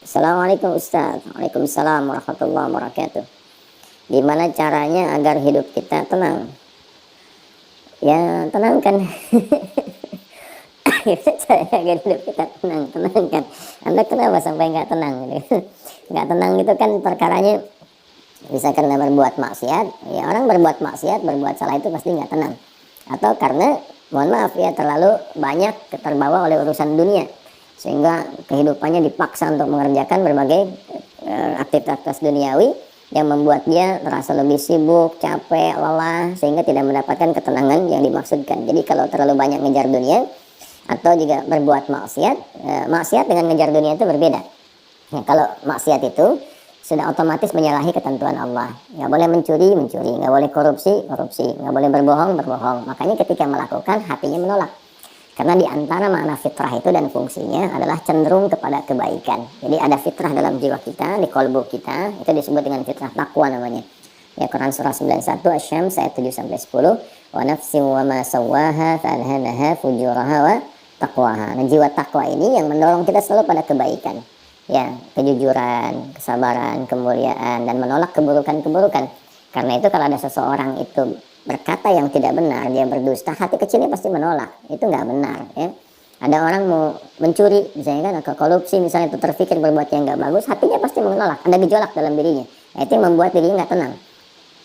Assalamualaikum Ustaz. Waalaikumsalam warahmatullahi wabarakatuh. Gimana caranya agar hidup kita tenang? Ya tenang kan. Gimana caranya agar hidup kita tenang? Tenang kan. Anda kenapa sampai nggak tenang gitu? Nggak tenang itu kan perkaranya bisa karena berbuat maksiat. Ya orang berbuat maksiat, berbuat salah itu pasti nggak tenang. Atau karena mohon maaf ya terlalu banyak terbawa oleh urusan dunia, sehingga kehidupannya dipaksa untuk mengerjakan berbagai aktivitas duniawi yang membuat dia terasa lebih sibuk, capek, lelah, sehingga tidak mendapatkan ketenangan yang dimaksudkan. Jadi kalau terlalu banyak ngejar dunia atau juga berbuat maksiat, maksiat dengan ngejar dunia itu berbeda. Nah, kalau maksiat itu sudah otomatis menyalahi ketentuan Allah. Nggak boleh mencuri, nggak boleh korupsi, nggak boleh berbohong, Makanya ketika melakukan, hatinya menolak. Karena di antara makna fitrah itu dan fungsinya adalah cenderung kepada kebaikan. Jadi ada fitrah dalam jiwa kita, di kolbu kita, itu disebut dengan fitrah takwa namanya. Ya, Quran surah 91 Asy-Syams ayat 7-10, wa nafsin wa ma sawwaha fa'alhamaha fujuraha wa taqwaha. Nah, jiwa takwa ini yang mendorong kita selalu pada kebaikan. Ya, kejujuran, kesabaran, kemuliaan, dan menolak keburukan-keburukan. Karena itu kalau ada seseorang itu berkata yang tidak benar, dia berdusta, hati kecilnya pasti menolak. Itu nggak benar ya. Ada orang mau mencuri misalnya kan, atau korupsi misalnya, itu terpikir berbuat yang nggak bagus, hatinya pasti menolak, ada gejolak dalam dirinya. Nah, itu yang membuat dirinya nggak tenang.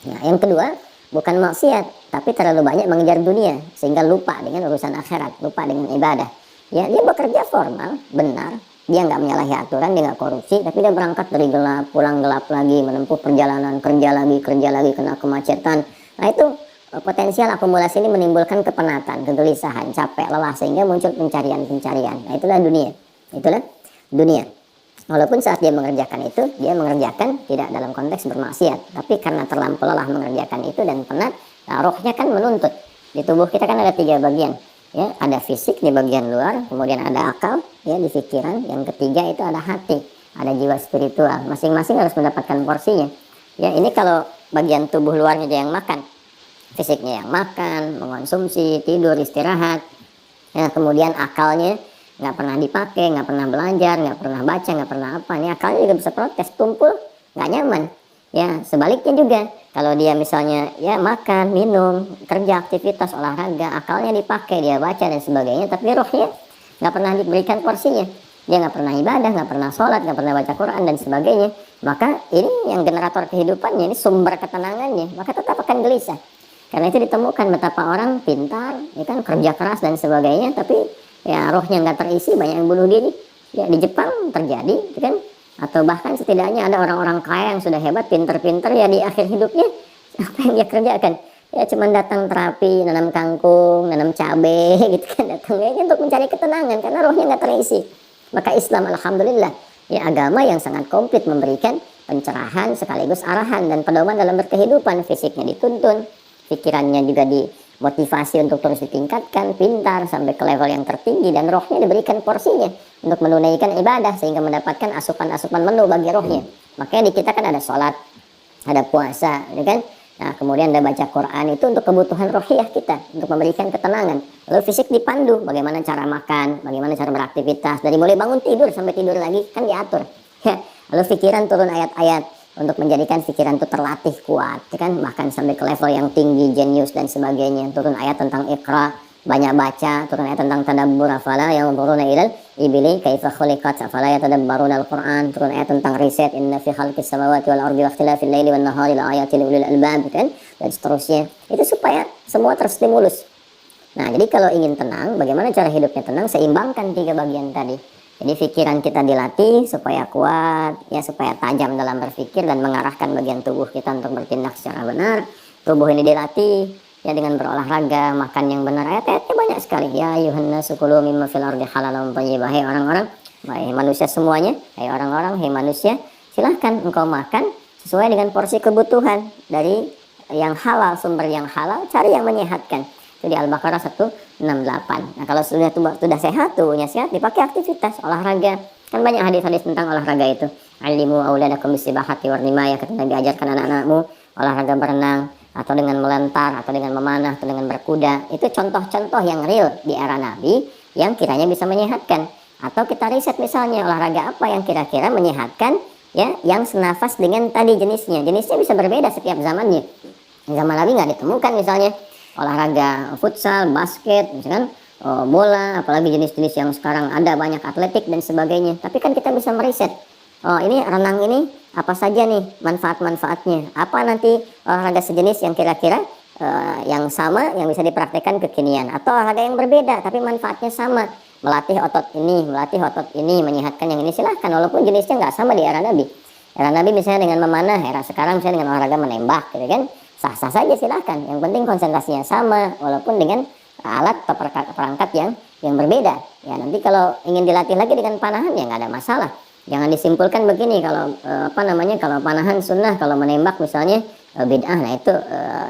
Nah, yang kedua, bukan maksiat, tapi terlalu banyak mengejar dunia sehingga lupa dengan urusan akhirat, lupa dengan ibadah. Ya, dia bekerja formal, benar, dia nggak menyalahi aturan, dia nggak korupsi, tapi dia berangkat dari gelap, pulang gelap lagi, menempuh perjalanan, kerja lagi, kena kemacetan. Nah, itu potensial akumulasi ini menimbulkan kepenatan, kegelisahan, capek, lelah, sehingga muncul pencarian. Nah, itulah dunia. Walaupun saat dia mengerjakan itu, dia mengerjakan tidak dalam konteks bermaksiat, tapi karena terlampau lelah mengerjakan itu dan penat, nah, rohnya kan menuntut. Di tubuh kita kan ada 3 bagian. Ya, ada fisik di bagian luar, kemudian ada akal ya di pikiran, yang ketiga itu ada hati, ada jiwa spiritual. Masing-masing harus mendapatkan porsinya. Ya, ini kalau bagian tubuh luarnya aja yang makan, fisiknya yang makan, mengonsumsi, tidur, istirahat. Ya, kemudian akalnya nggak pernah dipakai, nggak pernah belajar, nggak pernah baca, nggak pernah apa. Ini akalnya juga bisa protes, tumpul, nggak nyaman. Ya, sebaliknya juga, kalau dia misalnya ya makan, minum, kerja, aktivitas, olahraga, akalnya dipakai, dia baca dan sebagainya, tapi rohnya nggak pernah diberikan porsinya. Dia nggak pernah ibadah, nggak pernah sholat, nggak pernah baca Quran dan sebagainya. Maka ini yang generator kehidupannya, ini sumber ketenangannya, maka tetap akan gelisah. Karena itu ditemukan betapa orang pintar, ya kan, kerja keras dan sebagainya, tapi ya rohnya nggak terisi, banyak yang bunuh diri. Ya, di Jepang terjadi, ya kan? Atau bahkan setidaknya ada orang-orang kaya yang sudah hebat, pinter-pinter, ya di akhir hidupnya apa yang dia kerjakan? Ya cuma datang terapi, nanam kangkung, nanam cabai, gitu kan, datangnya untuk mencari ketenangan karena rohnya nggak terisi. Maka Islam, alhamdulillah, ya agama yang sangat komplit, memberikan pencerahan sekaligus arahan dan pedoman dalam berkehidupan. Fisiknya dituntun, pikirannya juga dimotivasi untuk terus ditingkatkan, pintar sampai ke level yang tertinggi, dan rohnya diberikan porsinya untuk menunaikan ibadah sehingga mendapatkan asupan-asupan menu bagi rohnya. Makanya di kita kan ada sholat, ada puasa, ya kan? Nah, kemudian ada baca Quran, itu untuk kebutuhan rohiyah kita, untuk memberikan ketenangan. Lalu fisik dipandu, bagaimana cara makan, bagaimana cara beraktivitas, dari mulai bangun tidur sampai tidur lagi kan diatur. Ya. Lalu pikiran turun ayat-ayat untuk menjadikan pikiran itu terlatih kuat, ya kan? Bahkan sampai ke level yang tinggi, jenius dan sebagainya. Turun ayat tentang Iqra, banyak baca, turun ayat tentang tadabbur, afala yanzuruna ilal ibili kaifa khuliqat afala yatadabbaruna al-Qur'an, turun ayat tentang riset, inna fi khalqis samawati wal ardi wa ikhtilafil laili wan nahari la ayatin li ulil albab, kan? Dan seterusnya. Itu supaya semua terstimulus. Nah, jadi kalau ingin tenang, bagaimana cara hidupnya tenang? Seimbangkan 3 bagian tadi. Jadi pikiran kita dilatih supaya kuat, ya supaya tajam dalam berpikir dan mengarahkan bagian tubuh kita untuk bertindak secara benar. Tubuh ini dilatih ya dengan berolahraga, makan yang benar. Ayat-ayatnya banyak sekali. Ya ayyuhannasu kulu mimma fil ardi halalan thayyibah. Hai orang-orang, hai manusia semuanya, hai orang-orang, hai manusia, silahkan engkau makan sesuai dengan porsi kebutuhan dari yang halal, sumber yang halal, cari yang menyehatkan. Itu di Al-Baqarah 168. Nah, kalau sudah sehat, tubuhnya sehat, dipakai aktivitas olahraga. Kan banyak hadis-hadis tentang olahraga itu. Alimu auladakum bisibahati warnimaya, kata Nabi, ajarkan anak-anakmu olahraga berenang, atau dengan melentar, atau dengan memanah, atau dengan berkuda. Itu contoh-contoh yang real di era Nabi yang kiranya bisa menyehatkan. Atau kita riset misalnya olahraga apa yang kira-kira menyehatkan, ya, yang senafas dengan tadi jenisnya. Jenisnya bisa berbeda setiap zamannya. Zaman Nabi nggak ditemukan misalnya olahraga futsal, basket, misalkan bola, apalagi jenis-jenis yang sekarang ada banyak atletik dan sebagainya. Tapi kan kita bisa meriset, oh ini renang ini apa saja nih manfaat-manfaatnya, apa nanti olahraga sejenis yang kira-kira yang sama yang bisa dipraktekkan kekinian, atau olahraga yang berbeda tapi manfaatnya sama, melatih otot ini, menyehatkan yang ini, silahkan walaupun jenisnya nggak sama di era Nabi. Era Nabi misalnya dengan memanah, era sekarang misalnya dengan olahraga menembak gitu kan, sah-sah saja silahkan, yang penting konsentrasinya sama walaupun dengan alat atau perangkat yang berbeda. Ya nanti kalau ingin dilatih lagi dengan panahan ya nggak ada masalah. Jangan disimpulkan begini, kalau kalau panahan sunnah, kalau menembak misalnya bid'ah, nah itu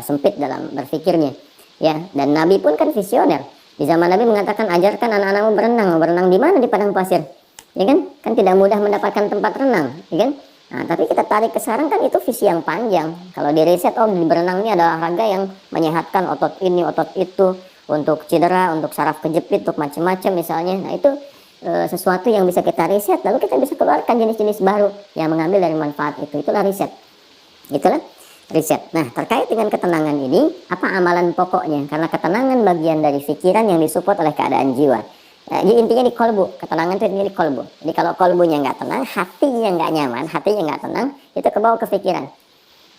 sempit dalam berpikirnya. Ya, dan Nabi pun kan visioner. Di zaman Nabi mengatakan, ajarkan anak-anakmu berenang. Berenang di mana? Di padang pasir. Ya kan? Kan tidak mudah mendapatkan tempat renang, ya kan? Nah, tapi kita tarik ke sekarang kan itu visi yang panjang. Kalau di riset, oh di berenang ini ada olahraga yang menyehatkan otot ini, otot itu, untuk cedera, untuk saraf kejepit, untuk macam-macam misalnya. Nah, itu sesuatu yang bisa kita riset, lalu kita bisa keluarkan jenis-jenis baru yang mengambil dari manfaat itu. Itulah riset. Itulah riset. Nah, terkait dengan ketenangan ini, apa amalan pokoknya? Karena ketenangan bagian dari pikiran yang disupport oleh keadaan jiwa. Jadi intinya di kolbu, ketenangan itu intinya di kolbu. Jadi kalau kolbunya nggak tenang, hatinya nggak nyaman, hatinya nggak tenang, itu kebawa ke pikiran.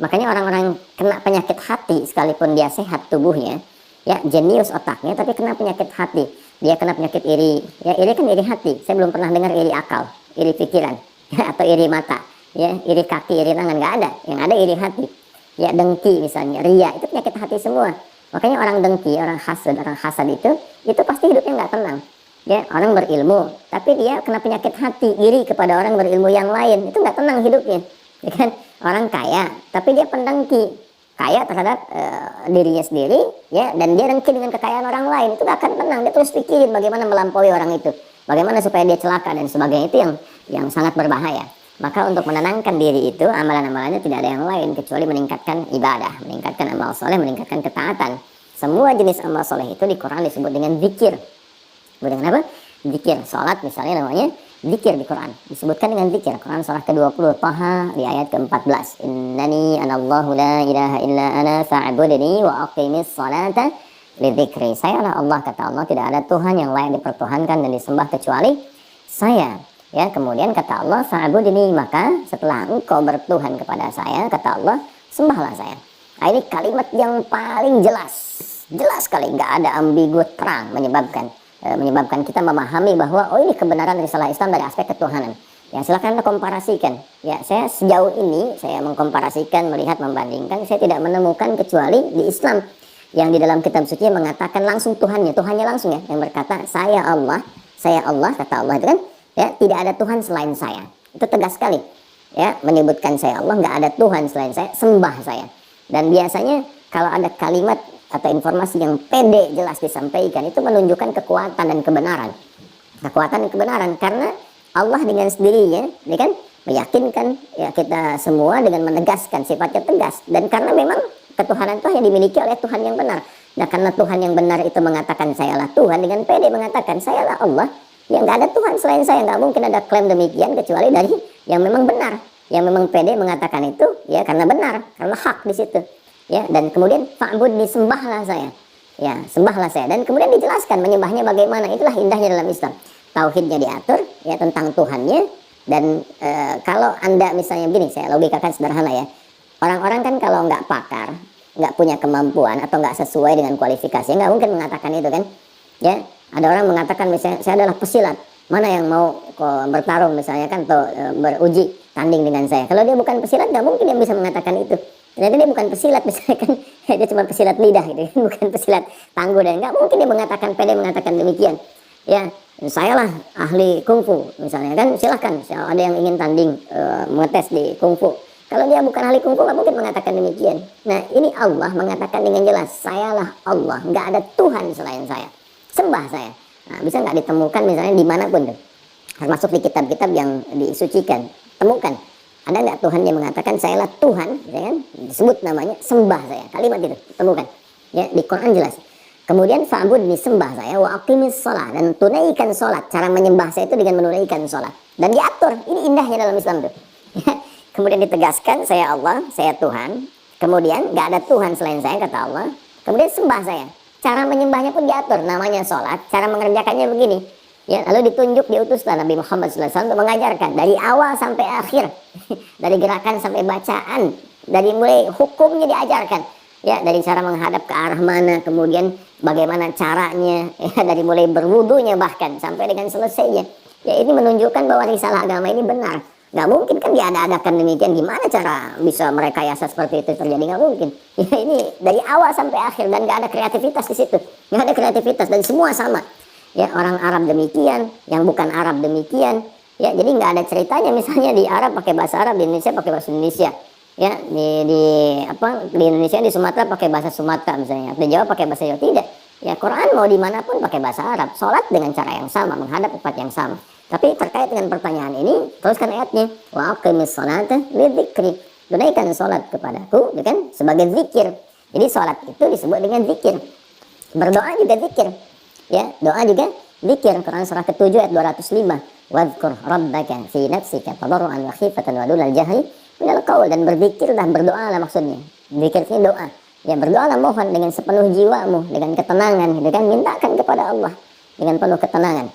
Makanya orang-orang kena penyakit hati, sekalipun dia sehat tubuhnya, ya jenius otaknya, tapi kena penyakit hati. Dia kena penyakit iri. Ya, iri kan iri hati. Saya belum pernah dengar iri akal, iri pikiran, ya, atau iri mata, ya, iri kaki, iri tangan, nggak ada. Yang ada iri hati. Ya, dengki misalnya, ria, itu penyakit hati semua. Makanya orang dengki, orang hasad itu pasti hidupnya nggak tenang. Ya, orang berilmu, tapi dia kena penyakit hati, iri kepada orang berilmu yang lain, itu nggak tenang hidupnya. Ya kan? Orang kaya, tapi dia pendengki, kaya terhadap dirinya sendiri, ya, dan dia dengki dengan kekayaan orang lain, itu gak akan tenang. Dia terus pikirin bagaimana melampaui orang itu, bagaimana supaya dia celaka dan sebagainya. Itu yang sangat berbahaya. Maka untuk menenangkan diri itu, amalan-amalannya tidak ada yang lain kecuali meningkatkan ibadah, meningkatkan amal soleh, meningkatkan ketaatan. Semua jenis amal soleh itu di Quran disebut dengan zikir. Disebut dengan apa? Zikir. Salat misalnya namanya zikir di Quran, disebutkan dengan zikir. Quran surah ke-20 Taha di ayat ke-14, innani anallahu la ilaha illa ana fa'budni wa aqimis salata lidzikri. Sayalah Allah, kata Allah, tidak ada Tuhan yang layak dipertuhankan dan disembah kecuali saya. Ya, kemudian kata Allah, fa'budni, maka setelah engkau bertuhan kepada saya, kata Allah, sembahlah saya. Nah, ini kalimat yang paling jelas sekali, nggak ada ambigu, terang, menyebabkan kita memahami bahwa oh ini kebenaran risalah Islam dari aspek ketuhanan. Ya, silakan Anda komparasikan. Ya, saya sejauh ini saya mengkomparasikan, melihat, membandingkan, saya tidak menemukan kecuali di Islam yang di dalam kitab suci mengatakan langsung Tuhannya langsung, ya, yang berkata saya Allah, kata Allah itu kan, ya, tidak ada Tuhan selain saya. Itu tegas sekali. Ya, menyebutkan saya Allah, nggak ada Tuhan selain saya, sembah saya. Dan biasanya kalau ada kalimat atau informasi yang pede jelas disampaikan, itu menunjukkan kekuatan dan kebenaran. Karena Allah dengan sendirinya, ya kan, meyakinkan ya kita semua dengan menegaskan sifatnya tegas. Dan karena memang ketuhanan itu hanya dimiliki oleh Tuhan yang benar. Nah, karena Tuhan yang benar itu mengatakan sayalah Tuhan, dengan pede mengatakan sayalah Allah, ya nggak ada Tuhan selain saya. Nggak mungkin ada klaim demikian kecuali dari yang memang benar, yang memang pede mengatakan itu, ya karena benar, karena hak di situ. Ya, dan kemudian fa'bud, disembahlah saya. Ya, sembahlah saya. Dan kemudian dijelaskan menyembahnya bagaimana. Itulah indahnya dalam Islam. Tauhidnya diatur, ya, tentang Tuhannya. Dan kalau Anda misalnya begini, saya logikakan sederhana ya. Orang-orang kan kalau nggak pakar, nggak punya kemampuan atau nggak sesuai dengan kualifikasi, nggak mungkin mengatakan itu kan. Ya, ada orang mengatakan misalnya saya adalah pesilat. Mana yang mau bertarung misalnya kan, atau beruji tanding dengan saya. Kalau dia bukan pesilat, nggak mungkin dia bisa mengatakan itu. Ternyata dia bukan pesilat misalkan, dia cuma pesilat lidah gitu, bukan pesilat tangguh, dan nggak mungkin dia pede mengatakan demikian. Ya, saya lah ahli kungfu misalnya kan, silahkan ada yang ingin tanding mengetes di kungfu. Kalau dia bukan ahli kungfu nggak mungkin mengatakan demikian. Nah, ini Allah mengatakan dengan jelas, sayalah Allah, nggak ada Tuhan selain saya, sembah saya. Nah, bisa nggak ditemukan misalnya dimanapun tuh, termasuk di kitab-kitab yang disucikan, temukan. Ada nggak Tuhan yang mengatakan sayalah Tuhan, ya kan? Disebut namanya, sembah saya. Kalimat itu temukan. Ya, di Quran jelas. Kemudian fa'budni, sembah saya, wa aqimis sholat, dan tunaikan sholat. Cara menyembah saya itu dengan menunaikan sholat. Dan diatur, ini indahnya dalam Islam tuh. Kemudian ditegaskan, saya Allah, saya Tuhan. Kemudian gak ada Tuhan selain saya, kata Allah. Kemudian sembah saya. Cara menyembahnya pun diatur, namanya sholat. Cara mengerjakannya begini. Ya, lalu ditunjuk, diutuslah Nabi Muhammad SAW untuk mengajarkan dari awal sampai akhir, dari gerakan sampai bacaan, dari mulai hukumnya diajarkan. Ya, dari cara menghadap ke arah mana, kemudian bagaimana caranya, ya, dari mulai berwudunya bahkan sampai dengan selesainya. Ya, ini menunjukkan bahwa risalah agama ini benar. Nggak mungkin kan diada-adakan demikian. Gimana cara bisa merekayasa seperti itu terjadi? Nggak mungkin. Ya, ini dari awal sampai akhir dan nggak ada kreativitas di situ. Nggak ada kreativitas dan semua sama. Ya, orang Arab demikian, yang bukan Arab demikian. Ya, jadi nggak ada ceritanya misalnya di Arab pakai bahasa Arab, di Indonesia pakai bahasa Indonesia. Ya, di Indonesia, di Sumatera pakai bahasa Sumatera misalnya, di Jawa pakai bahasa Jawa. Tidak. Ya, Quran mau dimanapun pakai bahasa Arab, sholat dengan cara yang sama, menghadap tempat yang sama. Tapi terkait dengan pertanyaan ini, teruskan ayatnya, wa aqimis sholata lidzikri, tunaikan sholat kepadaku, ya kan, sebagai zikir. Jadi sholat itu disebut dengan zikir. Berdoa juga zikir. Ya, doa juga zikir. Quran surah ke-7 ayat 205. Wadhkur rabbaka fi nafsika tadarruan wa khifatan wa dunal jahri minal qaul, dan berzikirlah, berdoalah maksudnya. Zikir ini doa. Ya, berdoalah, mohon dengan sepenuh jiwamu, dengan ketenangan, gitu kan, mintakan kepada Allah dengan penuh ketenangan.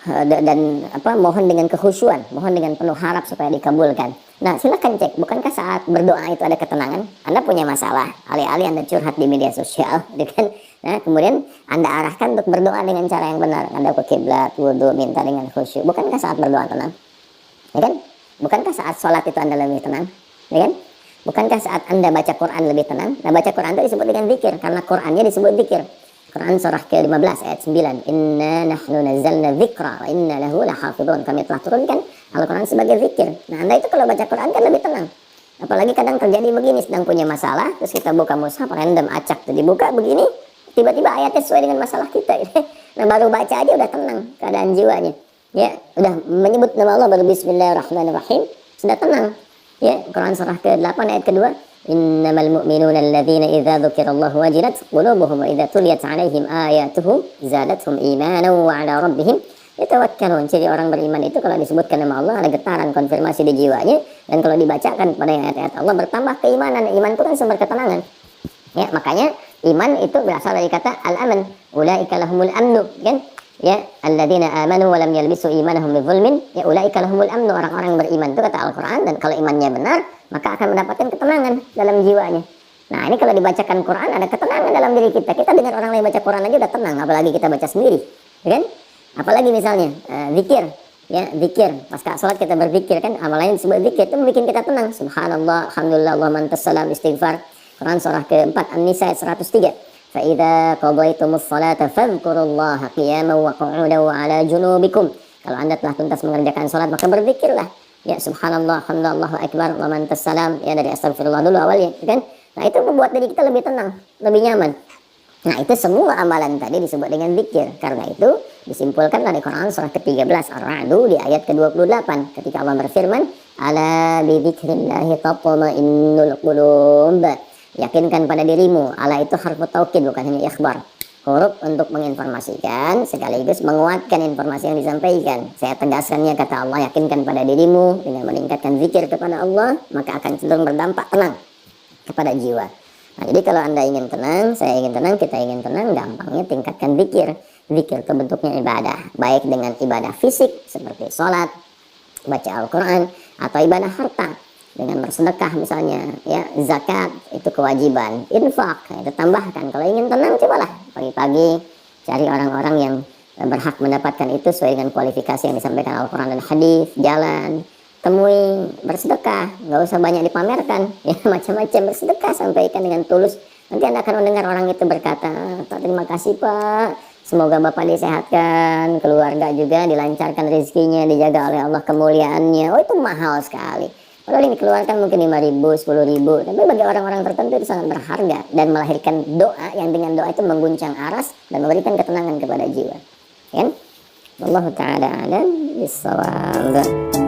Dan mohon dengan kekhusyuan, mohon dengan penuh harap supaya dikabulkan. Nah, silakan cek, bukankah saat berdoa itu ada ketenangan? Anda punya masalah, alih-alih Anda curhat di media sosial, gitu kan? Nah, kemudian Anda arahkan untuk berdoa dengan cara yang benar. Anda ke kiblat, wudu, minta dengan khusyuk. Bukankah saat berdoa tenang? Ya kan? Bukankah saat sholat itu Anda lebih tenang? Ya kan? Bukankah saat Anda baca Quran lebih tenang? Nah, baca Quran itu disebut dengan zikir, karena Qurannya disebut zikir. Quran surah ke-15 ayat 9. Inna nahnu nazzalna dzikra wa inna lahu lahafidhun. Kami telah turunkan Al-Quran sebagai zikir. Nah, Anda itu kalau baca Quran kan lebih tenang. Apalagi kadang terjadi begini, sedang punya masalah, terus kita buka mushaf, random acak, dibuka begini, tiba-tiba ayatnya sesuai dengan masalah kita. Nah, baru baca aja udah tenang keadaan jiwanya. Ya, udah menyebut nama Allah, baru bismillahirrahmanirrahim, sudah tenang. Ya, Quran surah ke-8 ayat kedua. Innamal mu'minuna alladzina idza dzukirallahu wajilat qulubuhum wa idza tuliyat 'alaihim ayatuhu zadatuhum imanan wa 'ala rabbihim yatawakkalun. Jadi orang beriman itu kalau disebutkan nama Allah ada getaran konfirmasi di jiwanya, dan kalau dibacakan pada ayat-ayat Allah bertambah keimanan. Iman itu kan sumber ketenangan. Ya, makanya iman itu berasal dari kata al-aman. Ulaika lahumul amnu, kan? Ya, alladzina amanu wa lam yalbisu imanahum bidzulmin, ya ulaika lahumul amnu, orang-orang yang beriman itu kata Al-Qur'an, dan kalau imannya benar maka akan mendapatkan ketenangan dalam jiwanya. Nah, ini kalau dibacakan Quran ada ketenangan dalam diri kita. Kita dengar orang lain baca Quran aja udah tenang, apalagi kita baca sendiri, kan? Apalagi misalnya zikir, ya zikir. Pasca sholat kita berzikir, kan amalan disebut zikir, itu membuat kita tenang. Subhanallah, alhamdulillah, Allahumma antas salam, istighfar. Quran surah ke-4 An-Nisa 103. فَإِذَا قَضَيْتُمُ الصَّلَاةَ فَاذْكُرُوا اللَّهَ قِيَامًا وَقُعُودًا وَعَلَى جُنُوبِكُمْ. Kalau Anda telah tuntas mengerjakan salat, maka berzikirlah. Ya, subhanallah, alhamdulillah, Allahu akbar, wa man tassalam, ya dari astagfirullah dulu awalnya, kan? Nah, itu membuat diri kita lebih tenang, lebih nyaman. Nah, itu semua amalan tadi disebut dengan zikir. Karena itu disimpulkan dari Quran surah ke-13 Ar-Ra'd di ayat ke-28 ketika Allah berfirman, "Ala bi dzikrillahi tatma'innul qulub." Yakinkan pada dirimu. Ala itu harfu taukid, bukan hanya ikhbar. Huruf untuk menginformasikan sekaligus menguatkan informasi yang disampaikan. Saya tegaskannya, kata Allah, yakinkan pada dirimu dengan meningkatkan zikir kepada Allah, maka akan cenderung berdampak tenang kepada jiwa. Nah, jadi kalau Anda ingin tenang, saya ingin tenang, kita ingin tenang, gampangnya tingkatkan zikir. Zikir itu bentuknya ibadah, baik dengan ibadah fisik seperti sholat, baca Al-Quran, atau ibadah harta dengan bersedekah misalnya, ya zakat itu kewajiban, infak itu tambahkan. Kalau ingin tenang, cobalah pagi-pagi cari orang-orang yang berhak mendapatkan itu sesuai dengan kualifikasi yang disampaikan Al-Quran dan hadis, jalan temui, bersedekah, nggak usah banyak dipamerkan, ya macam-macam bersedekah, sampaikan dengan tulus. Nanti Anda akan mendengar orang itu berkata, terima kasih Pak, semoga Bapak disehatkan, keluarga juga dilancarkan rezekinya, dijaga oleh Allah kemuliaannya. Oh, itu mahal sekali. Padahal ini dikeluarkan mungkin 5.000, 10.000, tapi bagi orang-orang tertentu itu sangat berharga dan melahirkan doa yang dengan doa itu mengguncang aras dan memberikan ketenangan kepada jiwa. Kan? Wallahu ta'ala a'lam bissawab.